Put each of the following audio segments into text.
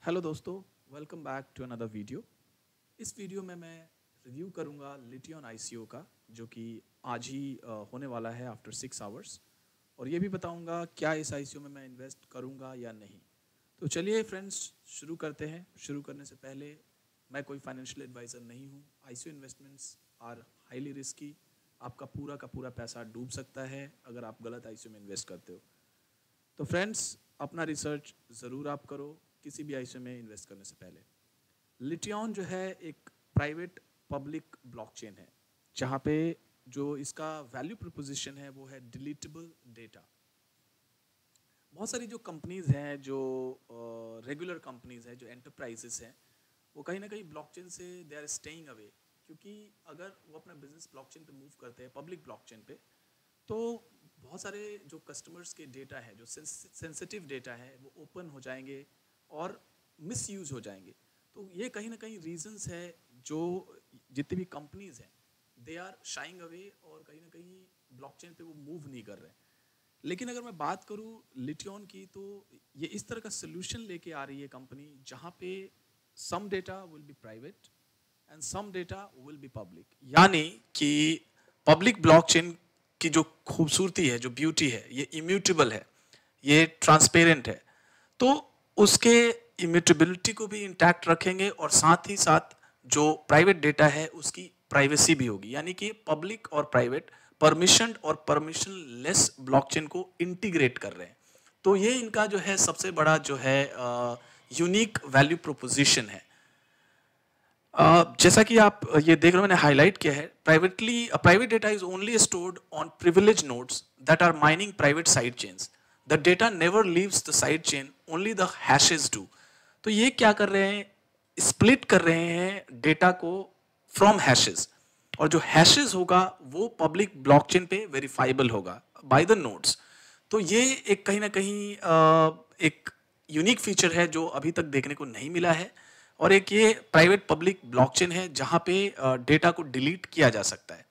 Hello दोस्तों, welcome back to another video. इस video में मैं रिव्यू करूंगा लिटियन आईसीओ का, जो कि आज ही होने वाला है आफ्टर 6 आवर्स, और ये भी बताऊंगा क्या इस आईसीओ में मैं इन्वेस्ट करूंगा या नहीं। तो चलिए फ्रेंड्स, शुरू करते हैं। शुरू करने से पहले, मैं कोई फाइनेंशियल एडवाइज़र नहीं हूँ। ICO investments are highly risky. आपका पूरा का पूरा पैसा डूब सकता है अगर आप गलत आईसीओ में इन्वेस्ट करते हो। तो फ्रेंड्स, अपना रिसर्च ज़रूर आप करो किसी भी आईसीओ में इन्वेस्ट करने से पहले। लिटियन जो है एक प्राइवेट पब्लिक ब्लॉकचेन है, जहाँ पे जो इसका वैल्यू प्रोपोजिशन है वो है डिलीटेबल डेटा। बहुत सारी जो कंपनीज हैं, जो रेगुलर कंपनीज हैं, जो एंटरप्राइजेस हैं, वो कहीं ना कहीं ब्लॉकचेन से दे आर स्टेइंग अवे, क्योंकि अगर वो अपना बिजनेस ब्लॉकचेन पे मूव करते हैं, पब्लिक ब्लॉकचेन पे, तो बहुत सारे जो कस्टमर्स के डेटा है, जो सेंसिटिव डेटा है, वो ओपन हो जाएंगे और मिसयूज हो जाएंगे। तो ये कहीं ना कहीं रीजंस है जो जितनी भी कंपनीज हैं, दे आर शाइंग अवे और कहीं ना कहीं ब्लॉकचेन पे वो मूव नहीं कर रहे हैं। लेकिन अगर मैं बात करूँ लिटियन की, तो ये इस तरह का सोल्यूशन लेके आ रही है कंपनी, जहाँ पे some data will be private and some data will be public. यानी कि पब्लिक ब्लॉकचेन की जो खूबसूरती है, जो ब्यूटी है, ये इम्यूटेबल है, ये ट्रांसपेरेंट है। तो उसके इम्यूटेबिलिटी को भी इंटैक्ट रखेंगे और साथ ही साथ जो प्राइवेट डेटा है उसकी प्राइवेसी भी होगी। यानी कि पब्लिक और प्राइवेट, परमिशन और परमिशन लेस ब्लॉकचेन को इंटीग्रेट कर रहे हैं। तो ये इनका जो है सबसे बड़ा जो है यूनिक वैल्यू प्रोपोजिशन है। जैसा कि आप ये देख रहे हो, मैंने हाईलाइट किया है, private data is only stored on privilege nodes that are mining private side chains. The data never leaves the side chain, only the hashes do. तो ये क्या कर रहे हैं, स्प्लिट कर रहे हैं डेटा को फ्रॉम हैशेस, और जो हैशेस होगा वो पब्लिक ब्लॉकचेन पे वेरीफाइबल होगा बाय द नोड्स। तो ये एक कहीं ना कहीं एक यूनिक फीचर है जो अभी तक देखने को नहीं मिला है। और एक ये प्राइवेट पब्लिक ब्लॉकचेन है जहाँ पे डेटा को डिलीट किया जा सकता है।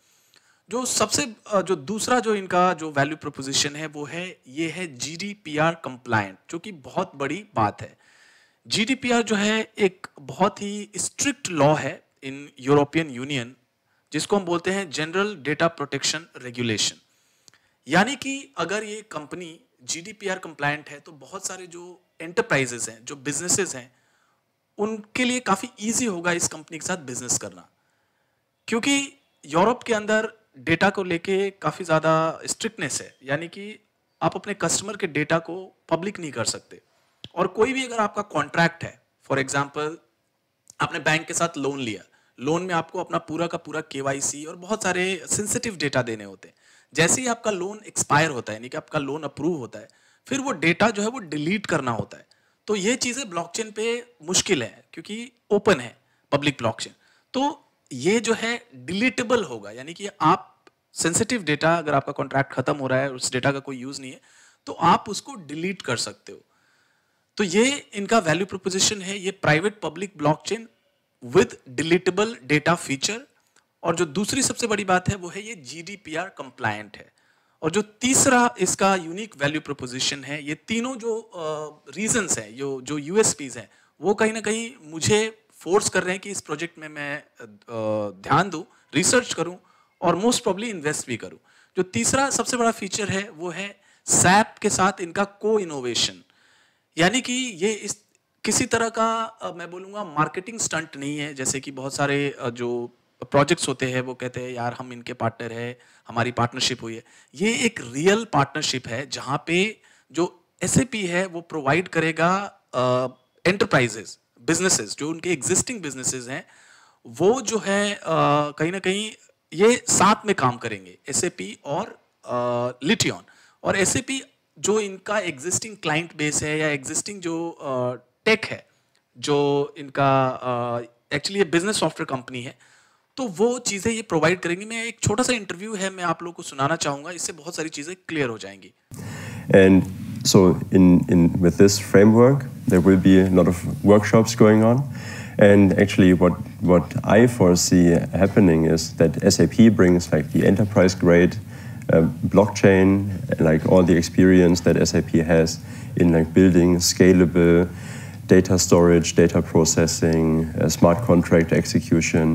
जो सबसे जो दूसरा जो इनका जो वैल्यू प्रोपोजिशन है वो है, ये है जीडीपीआर कंप्लायंट, जो कि बहुत बड़ी बात है। जीडीपीआर जो है एक बहुत ही स्ट्रिक्ट लॉ है इन यूरोपियन यूनियन, जिसको हम बोलते हैं जनरल डेटा प्रोटेक्शन रेगुलेशन। यानी कि अगर ये कंपनी जीडीपीआर कंप्लायंट है, तो बहुत सारे जो एंटरप्राइजेस हैं, जो बिजनेसेस हैं, उनके लिए काफ़ी ईजी होगा इस कंपनी के साथ बिजनेस करना, क्योंकि यूरोप के अंदर डेटा को लेके काफ़ी ज़्यादा स्ट्रिक्टनेस है। यानी कि आप अपने कस्टमर के डेटा को पब्लिक नहीं कर सकते। और कोई भी अगर आपका कॉन्ट्रैक्ट है, फॉर एग्जांपल आपने बैंक के साथ लोन लिया, लोन में आपको अपना पूरा का पूरा केवाईसी और बहुत सारे सेंसिटिव डेटा देने होते हैं। जैसे ही आपका लोन एक्सपायर होता है, यानी कि आपका लोन अप्रूव होता है, फिर वो डेटा जो है वो डिलीट करना होता है। तो ये चीज़ें ब्लॉकचेन पे मुश्किल है, क्योंकि ओपन है पब्लिक ब्लॉकचेन। तो ये जो है डिलीटेबल होगा, यानी कि आप सेंसिटिव डेटा, अगर आपका कॉन्ट्रैक्ट खत्म हो रहा है, उस डेटा का कोई यूज़ नहीं है, तो आप उसको डिलीट कर सकते हो। तो ये इनका वैल्यू प्रोपोजिशन है, ये private public blockchain with deletable data feature. और जो दूसरी सबसे बड़ी बात है वो है ये जीडीपीआर कंप्लायंट है। और जो तीसरा इसका यूनिक वैल्यू प्रोपोजिशन है, ये तीनों जो रीजंस हैं, जो यूएसपीज हैं, वो कहीं ना कहीं मुझे फोर्स कर रहे हैं कि इस प्रोजेक्ट में मैं ध्यान दूं, रिसर्च करूं और मोस्ट प्रॉब्ली इन्वेस्ट भी करूं। जो तीसरा सबसे बड़ा फीचर है वो है सैप के साथ इनका को इनोवेशन। यानी कि ये इस किसी तरह का मैं बोलूँगा मार्केटिंग स्टंट नहीं है, जैसे कि बहुत सारे जो प्रोजेक्ट्स होते हैं वो कहते हैं यार हम इनके पार्टनर है, हमारी पार्टनरशिप हुई है। ये एक रियल पार्टनरशिप है, जहाँ पे जो एसएपी है वो प्रोवाइड करेगा एंटरप्राइजेस, बिजनेसेस, जो उनके एग्जिस्टिंग बिजनेसेस हैं, वो जो है कहीं ना कहीं ये साथ में काम करेंगे, एसएपी और लिटियन। और एसएपी जो इनका एग्जिस्टिंग क्लाइंट बेस है या एग्जिस्टिंग जो टेक है, जो इनका एक्चुअली ये बिजनेस सॉफ्टवेयर कंपनी है, तो वो चीज़ें ये प्रोवाइड करेंगी। मैं एक छोटा सा इंटरव्यू है, मैं आप लोगों को सुनाना चाहूँगा, इससे बहुत सारी चीज़ें क्लियर हो जाएंगी। And so with this framework, there will be a lot of workshops going on. And actually what I foresee happening is that SAP brings like the enterprise grade blockchain, like all the experience that SAP has in like building scalable data storage, data processing, smart contract execution.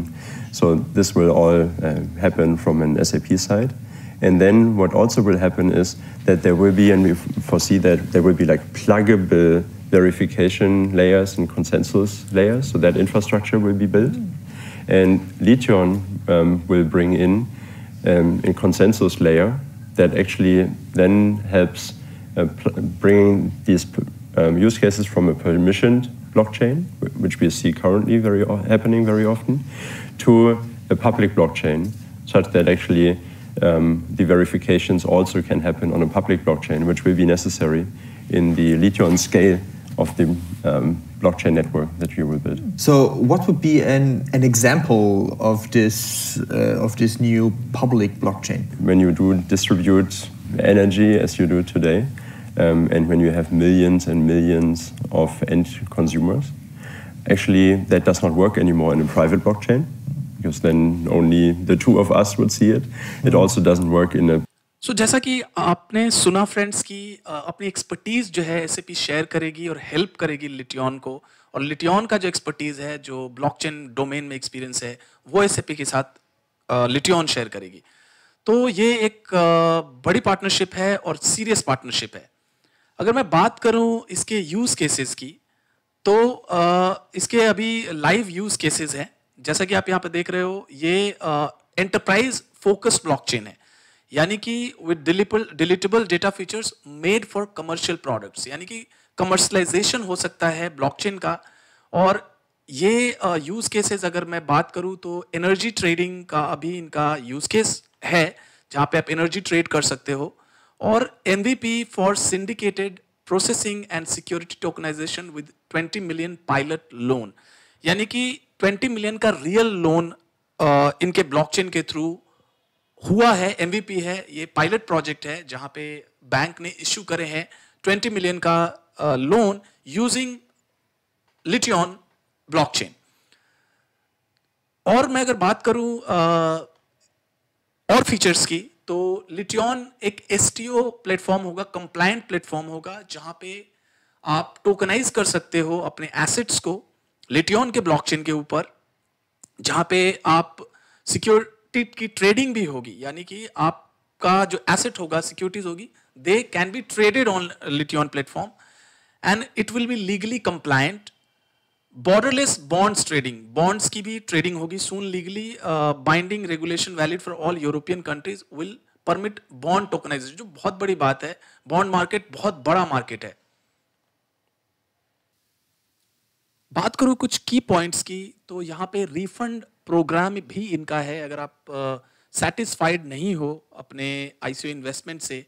So this will all happen from an SAP side. And then what also will happen is that there will be, and we foresee that there will be like pluggable verification layers and consensus layers, so that infrastructure will be built. And Lition will bring in a consensus layer that actually then helps bring these use cases from a permissioned blockchain, which we see currently happening very often, to a public blockchain, such that actually the verifications also can happen on a public blockchain, which will be necessary in the Lition scale of the blockchain network that we will build. So, what would be an example of this new public blockchain? When you do distribute energy as you do today, and when you have millions and millions of end consumers, actually that does not work anymore in a private blockchain, because then only the two of us would see it. It also doesn't work in a So, जैसा कि आपने सुना friends की अपनी expertise जो है SAP share करेगी और हेल्प करेगी लिटियन को, और लिटियन का जो एक्सपर्टीज़ है, जो ब्लॉकचेन डोमेन में एक्सपीरियंस है, वो SAP के साथ लिटियन शेयर करेगी. तो ये एक बड़ी पार्टनरशिप है और सीरियस पार्टनरशिप है. अगर मैं बात करूं इसके यूज़ केसेस की, तो इसके अभी लाइव यूज़ केसेस हैं. जैसा कि आप यहाँ पे देख रहे हो, ये एंटरप्राइज फोकस्ड ब्लॉकचेन है, यानी कि with deletable data features made for commercial products, यानी कि कमर्शलाइजेशन हो सकता है ब्लॉकचेन का. और ये यूज केसेस अगर मैं बात करूं तो एनर्जी ट्रेडिंग का अभी इनका यूज केस है, जहां पे आप एनर्जी ट्रेड कर सकते हो. और MVP for syndicated processing and security tokenization with 20 million pilot loan, यानी कि 20 मिलियन का रियल लोन इनके ब्लॉकचेन के थ्रू हुआ है. MVP है, ये पायलट प्रोजेक्ट है जहां पे बैंक ने इश्यू करे हैं 20 मिलियन का लोन यूजिंग लिटियन ब्लॉकचेन. और मैं अगर बात करूं और फीचर्स की, तो लिटियन एक STO प्लेटफॉर्म होगा, कंप्लायंट प्लेटफॉर्म होगा, जहां पे आप टोकनाइज कर सकते हो अपने एसेट्स को लिटियन के ब्लॉकचेन के ऊपर, जहां पे आप सिक्योरिटी की ट्रेडिंग भी होगी, यानी कि आपका जो एसेट होगा, सिक्योरिटीज होगी, they can be traded on Lition platform and it will be legally compliant. Borderless bonds trading, bonds की भी ट्रेडिंग होगी soon legally. Binding regulation valid for all European countries will permit bond tokenisation, जो बहुत बड़ी बात है. Bond market बहुत बड़ा मार्केट है. बात करूं कुछ की पॉइंट्स की, तो यहाँ पे रिफंड प्रोग्राम भी इनका है. अगर आप सेटिस्फाइड नहीं हो अपने ICO इन्वेस्टमेंट से,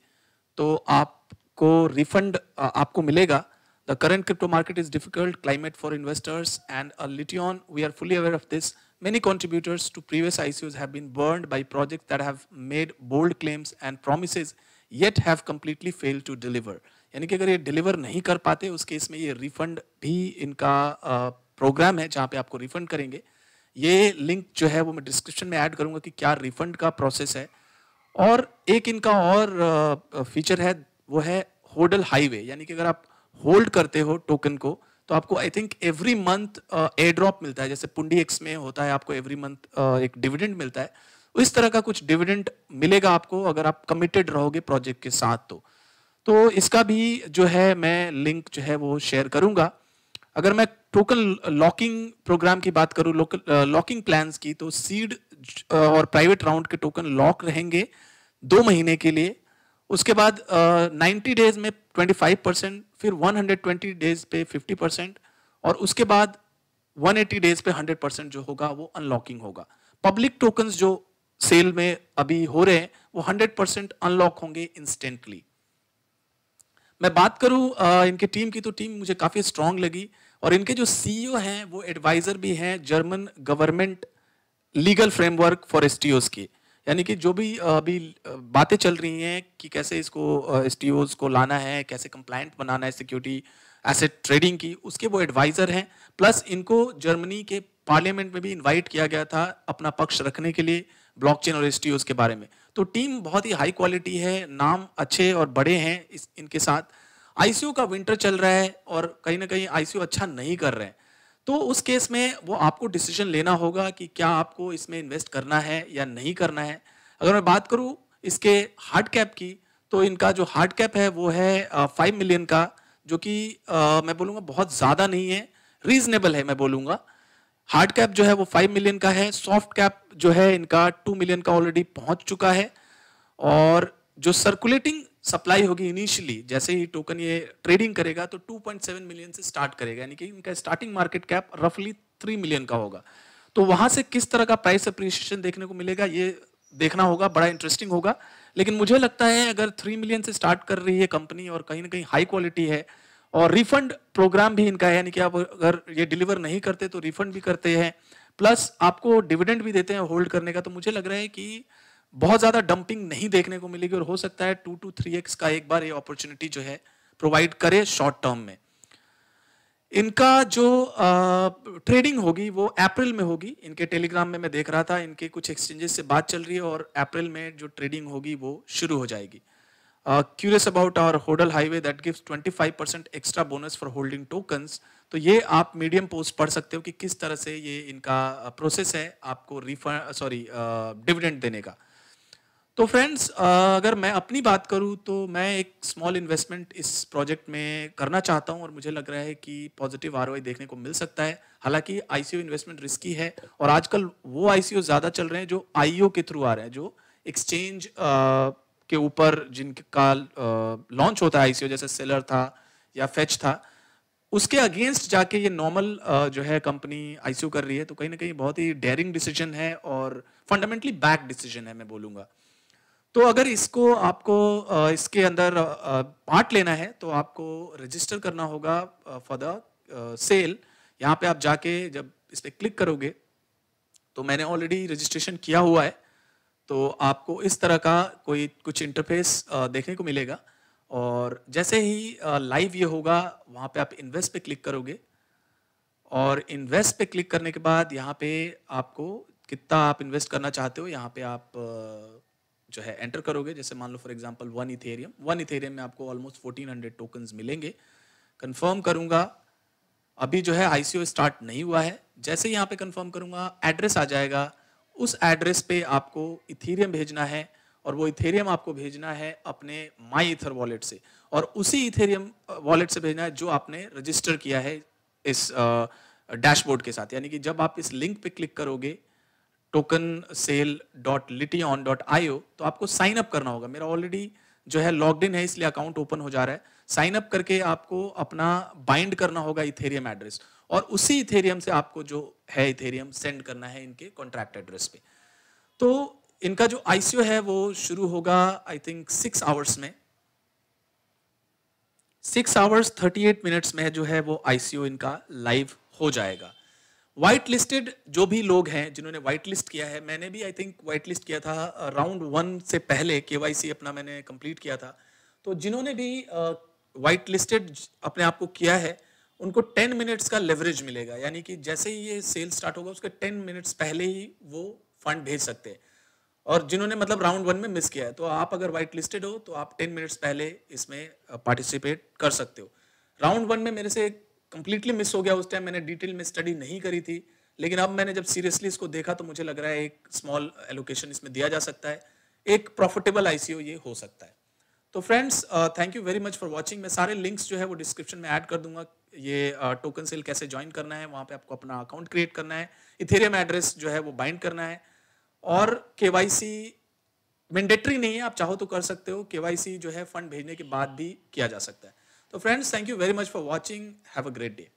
तो आपको रिफंड आपको मिलेगा. The current crypto market is difficult climate for investors, and Lition, we are fully aware of this. Many contributors to previous ICOs have been burned by projects that have made bold claims and promises, yet have completely failed to deliver. यानी कि अगर ये deliver नहीं कर पाते, उस case में ये रिफंड भी इनका प्रोग्राम है जहाँ पे आपको रिफंड करेंगे. ये लिंक जो है वो मैं डिस्क्रिप्शन में ऐड करूँगा कि क्या रिफंड का प्रोसेस है. और एक इनका और फीचर है, वो है होल्डल हाईवे, यानी कि अगर आप होल्ड करते हो टोकन को, तो आपको I think every month air drop मिलता है, जैसे पुंडी एक्स में होता है, आपको एवरी मंथ एक डिविडेंड मिलता है. इस तरह का कुछ डिविडेंड मिलेगा आपको अगर आप कमिटेड रहोगे प्रोजेक्ट के साथ. तो इसका भी जो है मैं लिंक जो है वो शेयर करूंगा. अगर मैं टोकन लॉकिंग प्रोग्राम की बात करूं, लॉकिंग प्लान्स की, तो सीड और प्राइवेट राउंड के टोकन लॉक रहेंगे 2 महीने के लिए. उसके बाद 90 डेज में 25%, फिर 120 डेज पे 50%, और उसके बाद 180 डेज पे 100% जो होगा वो अनलॉकिंग होगा. पब्लिक टोकन्स जो सेल में अभी हो रहे हैं वो 100% अनलॉक होंगे इंस्टेंटली. मैं बात करूं इनके टीम की, तो टीम मुझे काफी स्ट्रांग लगी, और इनके जो CEO हैं वो एडवाइजर भी हैं German government legal framework for STOs की. यानी कि जो भी अभी बातें चल रही हैं कि कैसे इसको STOs को लाना है, कैसे कंप्लायंट बनाना है सिक्योरिटी एसेट ट्रेडिंग की, उसके वो एडवाइजर हैं. प्लस इनको जर्मनी के पार्लियामेंट में भी इनवाइट किया गया था अपना पक्ष रखने के लिए ब्लॉकचेन और STOs के बारे में. तो टीम बहुत ही हाई क्वालिटी है, नाम अच्छे और बड़े हैं इनके साथ. आईसीओ का विंटर चल रहा है और कहीं ना कहीं आईसीओ अच्छा नहीं कर रहे हैं, तो उस केस में वो आपको डिसीजन लेना होगा कि क्या आपको इसमें इन्वेस्ट करना है या नहीं करना है। अगर मैं बात करूं इसके हार्ड कैप की, तो इनका जो हार्ड कैप है वो है 5 मिलियन का, जो कि मैं बोलूँगा बहुत ज़्यादा नहीं है, रीजनेबल है मैं बोलूँगा। हार्ड कैप जो है वो 5 मिलियन का है, सॉफ्ट कैप जो है इनका 2 मिलियन का ऑलरेडी पहुंच चुका है, और जो सर्कुलेटिंग सप्लाई होगी इनिशियली जैसे ही टोकन ये ट्रेडिंग करेगा तो 2.7 मिलियन से स्टार्ट करेगा, यानी कि इनका स्टार्टिंग मार्केट कैप रफली 3 मिलियन का होगा। तो वहां से किस तरह का प्राइस अप्रिसिएशन देखने को मिलेगा ये देखना होगा, बड़ा इंटरेस्टिंग होगा। लेकिन मुझे लगता है अगर 3 मिलियन से स्टार्ट कर रही है कंपनी और कहीं ना कहीं हाई क्वालिटी है और रिफंड प्रोग्राम भी इनका है, यानी कि आप अगर ये डिलीवर नहीं करते तो रिफंड भी करते हैं, प्लस आपको डिविडेंड भी देते हैं होल्ड करने का, तो मुझे लग रहा है कि बहुत ज्यादा डंपिंग नहीं देखने को मिलेगी और हो सकता है 2 to 3x का एक बार ये अपॉर्चुनिटी जो है प्रोवाइड करे शॉर्ट टर्म में। इनका जो ट्रेडिंग होगी वो अप्रैल में होगी, इनके टेलीग्राम में मैं देख रहा था, इनके कुछ एक्सचेंजेस से बात चल रही है और अप्रैल में जो ट्रेडिंग होगी वो शुरू हो जाएगी। Curious about our hodl highway that gives 25% extra bonus for holding tokens, तो ये आप मीडियम पोस्ट पढ़ सकते हो कि किस तरह से ये इनका प्रोसेस है आपको रिफंड डिविडेंड देने का। तो फ्रेंड्स अगर मैं अपनी बात करूं तो मैं एक स्मॉल इन्वेस्टमेंट इस प्रोजेक्ट में करना चाहता हूं और मुझे लग रहा है कि पॉजिटिव आरओआई देखने को मिल सकता है। हालांकि आईसीओ इन्वेस्टमेंट रिस्की है और आजकल वो आईसीओ ज़्यादा चल रहे हैं जो आईओ के थ्रू आ रहे हैं, जो एक्सचेंज के ऊपर जिनका लॉन्च होता है आईसीओ, जैसे सेलर था या फेच था, उसके अगेंस्ट जाके ये नॉर्मल जो है कंपनी आईसीओ कर रही है। तो कहीं ना कहीं बहुत ही डेयरिंग डिसीजन है और फंडामेंटली बैक डिसीजन है मैं बोलूँगा। तो अगर इसको आपको इसके अंदर पार्ट लेना है तो आपको रजिस्टर करना होगा फॉर द सेल। यहाँ पे आप जाके जब इस पर क्लिक करोगे तो मैंने ऑलरेडी रजिस्ट्रेशन किया हुआ है, तो आपको इस तरह का कुछ इंटरफेस देखने को मिलेगा और जैसे ही लाइव ये होगा वहाँ पे आप इन्वेस्ट पे क्लिक करोगे और इन्वेस्ट पे क्लिक करने के बाद यहाँ पे आपको कितना आप इन्वेस्ट करना चाहते हो यहाँ पे आप जो है एंटर करोगे। जैसे मान लो फॉर एग्जांपल 1 इथेरियम में आपको ऑलमोस्ट 1400 टोकन्स मिलेंगे। कंफर्म करूंगा, अभी जो है आईसीओ स्टार्ट नहीं हुआ है। जैसे ही यहाँ पे कंफर्म करूंगा एड्रेस आ जाएगा, उस एड्रेस पे आपको इथेरियम भेजना है और वो इथेरियम आपको भेजना है अपने माई ईथर वॉलेट से और उसी इथेरियम वॉलेट से भेजना है जो आपने रजिस्टर किया है इस डैशबोर्ड के साथ। यानी कि जब आप इस लिंक पे क्लिक करोगे tokensale.lition.io तो आपको साइन अप करना होगा। मेरा ऑलरेडी जो है लॉग्ड इन है इसलिए अकाउंट ओपन हो जा रहा है। साइन अप करके आपको अपना बाइंड करना होगा इथेरियम एड्रेस और उसी इथेरियम से आपको जो है इथेरियम सेंड करना है इनके कॉन्ट्रैक्ट एड्रेस पे। तो इनका जो आईसीओ है वो शुरू होगा आई थिंक 6 आवर्स में, 6 आवर्स 38 मिनट्स में जो है वो आईसीओ इनका लाइव हो जाएगा। व्हाइट लिस्टेड जो भी लोग हैं जिन्होंने व्हाइट लिस्ट किया है, मैंने भी आई थिंक व्हाइट लिस्ट किया था राउंड 1 से पहले, केवाईसी अपना मैंने कंप्लीट किया था। तो जिन्होंने भी व्हाइट लिस्टेड अपने आप को किया है उनको 10 मिनट्स का लेवरेज मिलेगा, यानी कि जैसे ही ये सेल स्टार्ट होगा उसके 10 मिनट्स पहले ही वो फंड भेज सकते हैं। और जिन्होंने मतलब राउंड 1 में मिस किया है तो आप अगर व्हाइट लिस्टेड हो तो आप 10 मिनट्स पहले इसमें पार्टिसिपेट कर सकते हो। राउंड 1 में मेरे से कंप्लीटली मिस हो गया, उस टाइम मैंने डिटेल में स्टडी नहीं करी थी, लेकिन अब मैंने जब सीरियसली इसको देखा तो मुझे लग रहा है एक स्मॉल एलोकेशन इसमें दिया जा सकता है, एक प्रॉफिटेबल आईसीओ ये हो सकता है। तो friends thank you very much for watching. मैं सारे लिंक्स जो है वो डिस्क्रिप्शन में ऐड कर दूंगा। ये टोकन सेल कैसे ज्वाइन करना है, वहाँ पे आपको अपना अकाउंट क्रिएट करना है, इथेरियम एड्रेस जो है वो बाइंड करना है और केवाईसी मैंडेटरी नहीं है, आप चाहो तो कर सकते हो। केवाईसी जो है फंड भेजने के बाद भी किया जा सकता है। तो friends thank you very much for watching, have a great day.